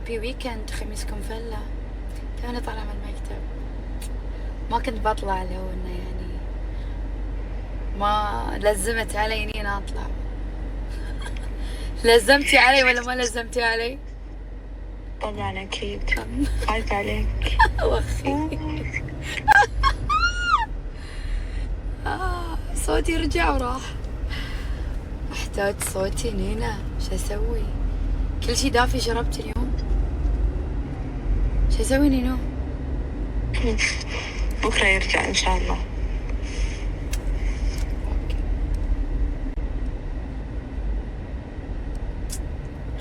هابي ويكند، خميسكم فلة. توني طالعة من المكتب، ما كنت بطلع لو انه يعني ما لزمت علي اني انا اطلع. لزمتي علي ولا ما لزمتي علي؟ طبعا اكيد. خايف عليك. وخي. صوتي رجع وراح. احتاج صوتي نينا، شو اسوي؟ كل شي دافي شربت اليوم. شو اسوي نينو؟ بكرة يرجع ان شاء الله.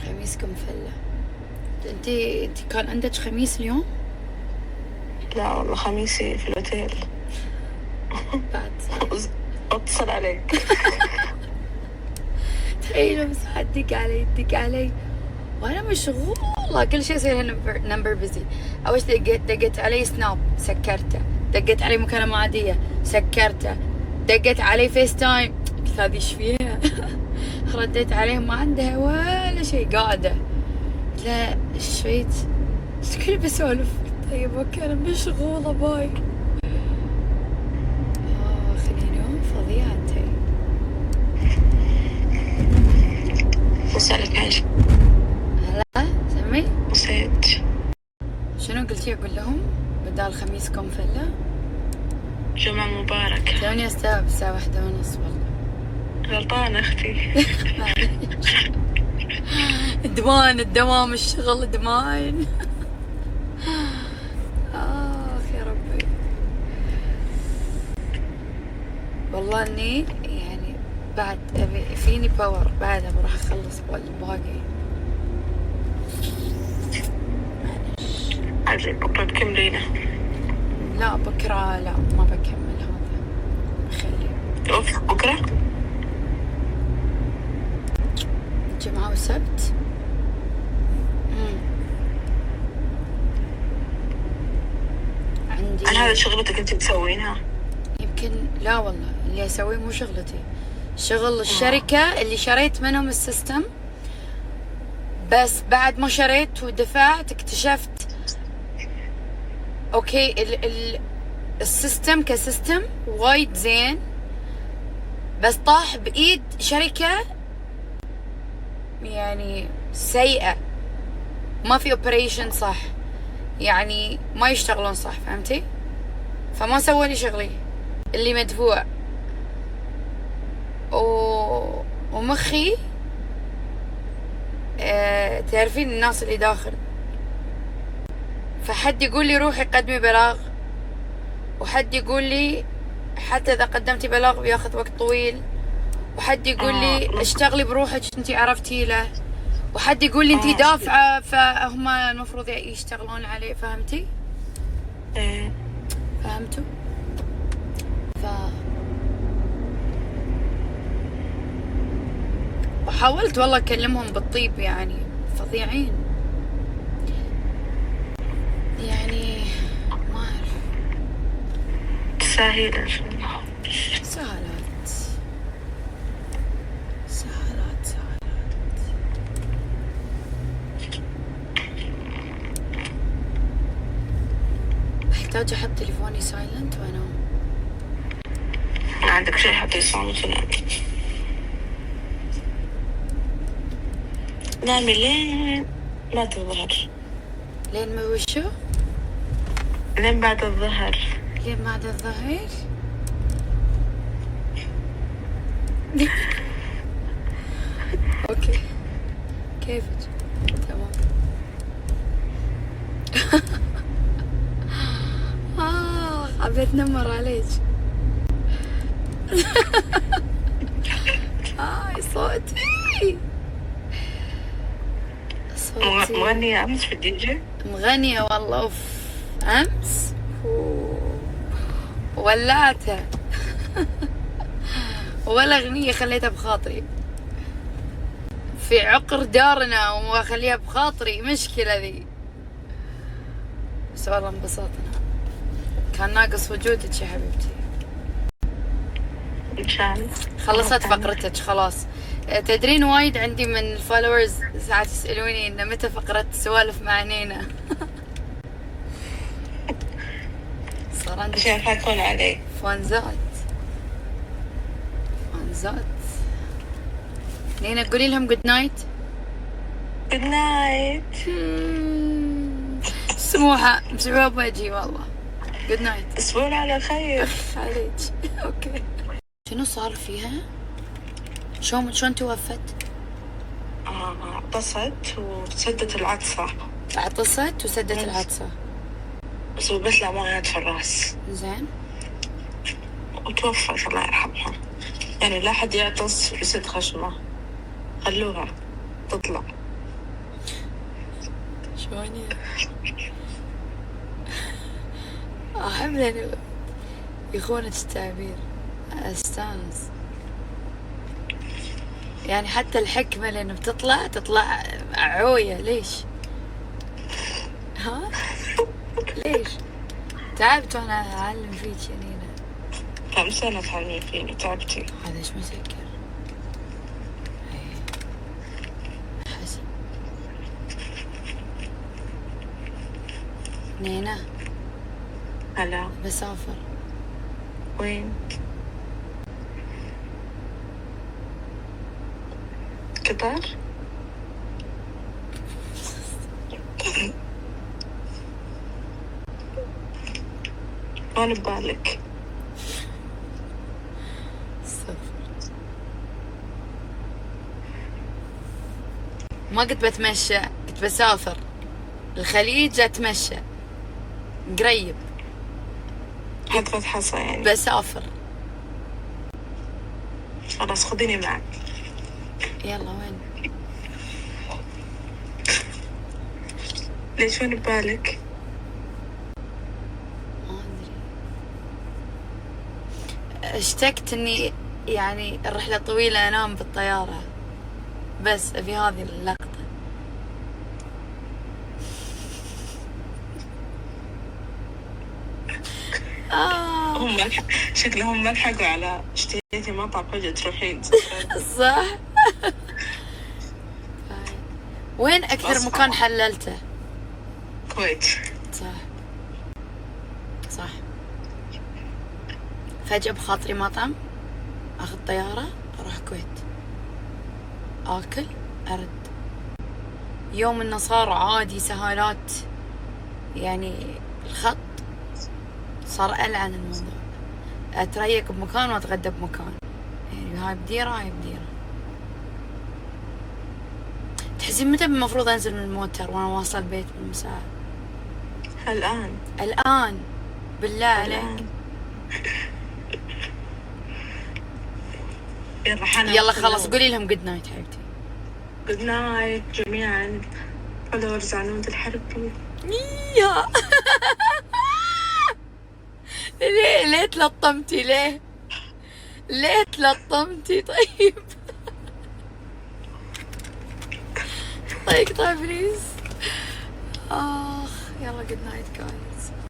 خميسكم فلة. انتي كان عندك خميس اليوم؟ لا والله خميسي في الاوتيل. بعد اتصل عليك. تخيلوا بس حد دق علي وانا مشغولة، كل شيء يصير نمبر بيزي. اول شيء دقت علي سناب سكرته، دقت علي مكالمة عادية سكرته، دقت علي فيس تايم قلت هذه ايش فيها؟ رديت عليهم ما عندها ولا شيء، قاعدة لا شويت كل بسولف. طيب اوكي انا مشغولة باي. خليني فظيعة انتي. بسألك عن هلا سمي نسيت. شنو قلتي اقول لهم بدال خميسكم فلة؟ جمعة مباركة. توني استوعب الساعة 1:30 والله. غلطانة اختي. الدوام الشغل ادمان. اخ يا ربي والله اني يعني بعد ابي فيني باور، بعدها بروح اخلص الباقي. عجيب بكرة تكملينه؟ لا بكرة لا ما بكمل هذا، بخليه. اوف بكرة؟ جمعة وسبت. عندي. هل هذا شغلتك انت تسوينها؟ يمكن لا والله اللي اسويه مو شغلتي، شغل الشركة اللي شريت منهم السيستم. بس بعد ما شريت ودفعت اكتشفت اوكي السيستم كسيستم وايد زين، بس طاح بايد شركة يعني سيئة، ما في اوبريشن صح، يعني ما يشتغلون صح، فهمتي؟ فما سووا لي شغلي اللي مدفوع. ومخي تعرفين الناس اللي داخل، فحد يقول لي روحي قدمي بلاغ، وحد يقول لي حتى اذا قدمتي بلاغ بياخذ وقت طويل، وحد يقول لي اشتغلي بروحك انتي عرفتي له، وحد يقول لي انتي دافعة فهم المفروض يشتغلون عليه، فهمتي؟ فهمتوا؟ وحاولت والله اكلمهم بالطيب، يعني فظيعين، يعني ما اعرف. تساهيل ان شاء الله. سهلات. احتاج احط تليفوني سايلنت وانام. عندك شيء حتى صامت ونام؟ نامي لين بعد الظهر. لين ما وشو؟ لين بعد الظهر. لين بعد الظهر. اوكي كيفك؟ تمام. حبيت نمر عليك. صوتي مغنية أمس في الدي جي؟ مغنية والله اوف. أمس ولعتها. ولا أغنية خليتها بخاطري في عقر دارنا وأخليها بخاطري، مشكلة ذي. بس والله انبسطنا، كان ناقص وجودك يا حبيبتي. إن شاء الله. خلصت فقرتك خلاص، تدرين وايد عندي من الفولورز ساعات يسألوني إن متى فقرة سوالف مع نينا. صار عندي عشان يضحكون علي. فانزات. نينا قولي لهم جود نايت. جود نايت. سموحة بوجهي والله. جود نايت. تصبحون على خير. عليك. اوكي. شنو صار فيها؟ شلون توفت؟ عطست وسدت العطسة. عطست وسدت العطسة. صوبت لها مويات في الراس. زين. وتوفت الله يرحمها. يعني لا حد يعطس ويسد خشمه. خلوها تطلع. شلون أحب لأنه يخونك التعبير. أستانس. يعني حتى الحكمة لأنه تطلع عوية. ليش؟ ها؟ ليش؟ تعبت وأنا أعلم فيك يا نينا. كم سنة تعلمين فيني تعبتي. هذا إيش مسكر؟ حسن. نينا. هلا. بسافر. وين؟ قطر؟ وين ببالك؟ ما قلت بتمشى، قلت بسافر الخليج اتمشى قريب. حد فتحصة يعني. بسافر. خلاص خذيني معك. يلا وين؟ ليش وين ببالك؟ ما ادري. اشتقت اني يعني الرحلة طويلة انام بالطيارة. بس ابي هذه اللقطة. هم شكلهم ما لحقوا على اشتهيتي مطعم فجأة تروحين. صح. وين اكثر مكان حللته؟ كويت. صح. فجأة بخاطري مطعم اخذ طيارة اروح كويت اكل ارد. يوم انه صار عادي سهالات يعني الخط صار ألعن الموضوع. اتريق بمكان واتغدى بمكان. يعني هاي بديرة هاي بديرة. تحسين متى المفروض انزل من الموتر وانا واصل البيت بالمساء؟ الآن بالله عليك. يلا خلاص قولي لهم جود نايت حبيبتي. جود نايت جميعا. فولورز عنود الحربي. يا ليه تلطمتي؟ ليه تلطمتي؟ طيب طيب بليز. يلا جود نايت جايز.